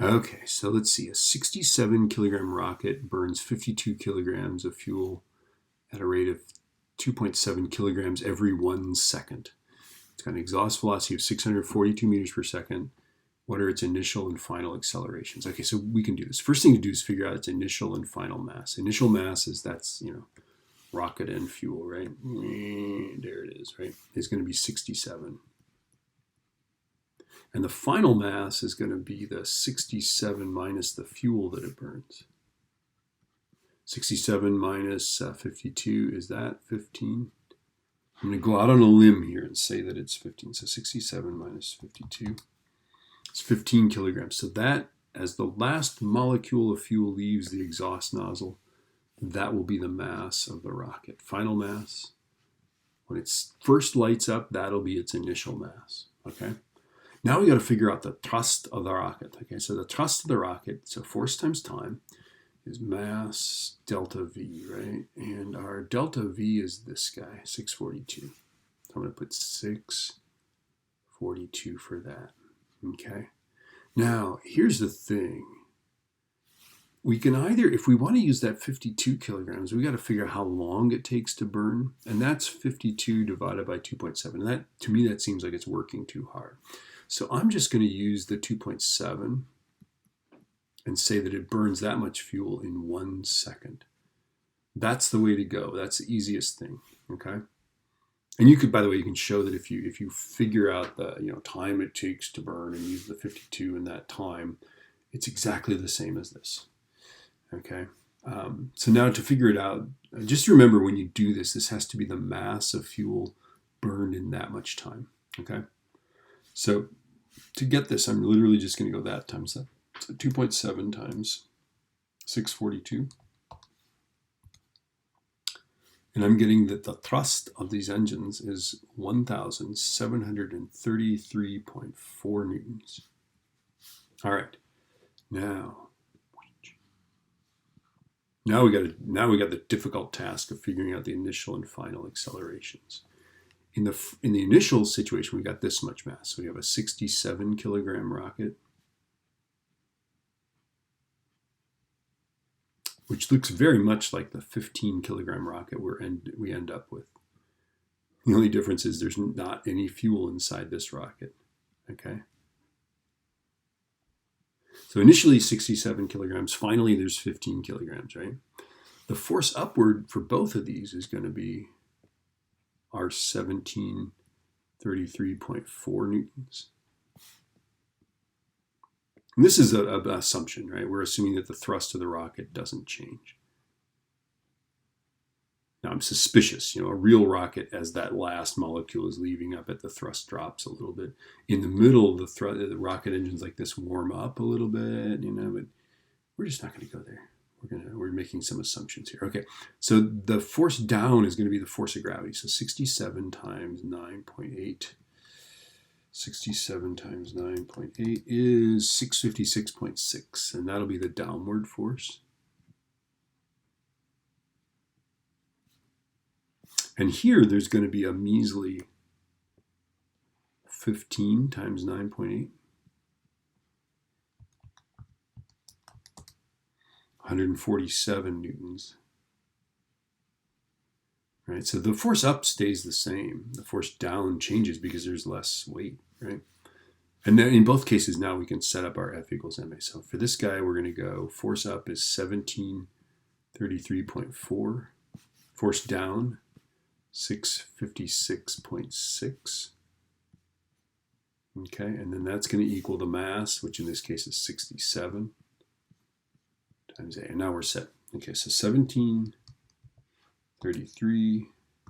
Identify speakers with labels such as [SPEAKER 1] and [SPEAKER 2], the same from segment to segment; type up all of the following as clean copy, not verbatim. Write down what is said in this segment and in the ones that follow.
[SPEAKER 1] Okay, so let's see. A 67 kilogram rocket burns 52 kilograms of fuel at a rate of 2.7 kilograms every 1 second. It's got an exhaust velocity of 642 meters per second. What are its initial and final accelerations? Okay, so we can do this. First thing to do is figure out its initial and final mass. Initial mass is that's, rocket and fuel, right? There it is, right? It's going to be 67. And the final mass is going to be the 67 minus the fuel that it burns. 67 minus 52, is that 15? I'm going to go out on a limb here and say that it's 15. So 67 minus 52, it's 15 kilograms. So that, as the last molecule of fuel leaves the exhaust nozzle, that will be the mass of the rocket. Final mass, when it first lights up, that'll be its initial mass, okay? Now we got to figure out the thrust of the rocket. Okay, so the thrust of the rocket, so force times time, is mass delta V, right? And our delta V is this guy, 642. So I'm going to put 642 for that. Okay. Now, here's the thing. We can either, if we want to use that 52 kilograms, we got to figure out how long it takes to burn. And that's 52 divided by 2.7. And that, to me, that seems like it's working too hard. So I'm just going to use the 2.7 and say that it burns that much fuel in 1 second. That's the way to go. That's the easiest thing, okay? And you could, by the way, you can show that if you figure out the time it takes to burn and use the 52 in that time, it's exactly the same as this, okay? So now to figure it out, just remember when you do this, this has to be the mass of fuel burned in that much time, okay? So to get this, I'm literally just going to go that times that. So 2.7 times 642. And I'm getting that the thrust of these engines is 1,733.4 newtons. All right. Now we got the difficult task of figuring out the initial and final accelerations. In the initial situation, we got this much mass. So we have a 67 kilogram rocket, which looks very much like the 15 kilogram rocket we end up with. The only difference is there's not any fuel inside this rocket, okay? So initially 67 kilograms, finally there's 15 kilograms, right? The force upward for both of these is going to be our 1733.4 newtons. And this is an assumption, right? We're assuming that the thrust of the rocket doesn't change. Now I'm suspicious, a real rocket, as that last molecule is leaving up it, the thrust drops a little bit. In the middle, the rocket engines like this warm up a little bit, but we're just not going to go there. We're making some assumptions here. Okay, so the force down is going to be the force of gravity. So 67 times 9.8. 67 times 9.8 is 656.6, and that'll be the downward force. And here there's going to be a measly 15 times 9.8. 147 newtons. Right, so the force up stays the same. The force down changes because there's less weight, right? And then in both cases now we can set up our F equals ma. So for this guy we're going to go force up is 1733.4. Force down 656.6. Okay, and then that's going to equal the mass, which in this case is 67 times A. And now we're set. Okay, so 1733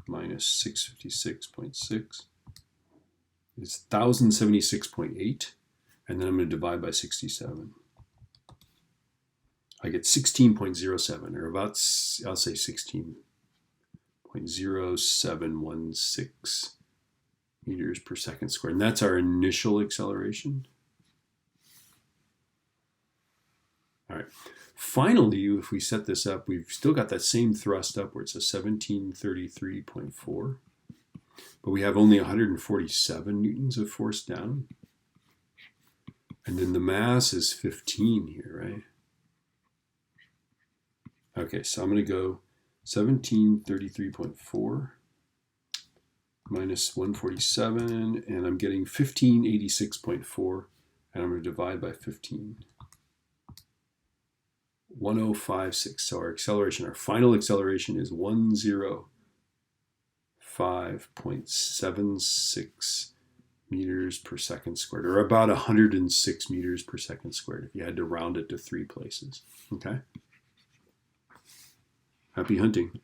[SPEAKER 1] minus 656.6 is 1076.8, and then I'm going to divide by 67. I get 16.07, or about, I'll say 16.0716 meters per second squared. And that's our initial acceleration. All right. Finally, if we set this up, we've still got that same thrust upwards, so 1733.4. But we have only 147 newtons of force down. And then the mass is 15 here, right? Okay, so I'm going to go 1733.4 minus 147, and I'm getting 1586.4, and I'm going to divide by 15. 1056. So our acceleration, our final acceleration is 105.76 meters per second squared, or about 106 meters per second squared if you had to round it to 3 places. Okay? Happy hunting.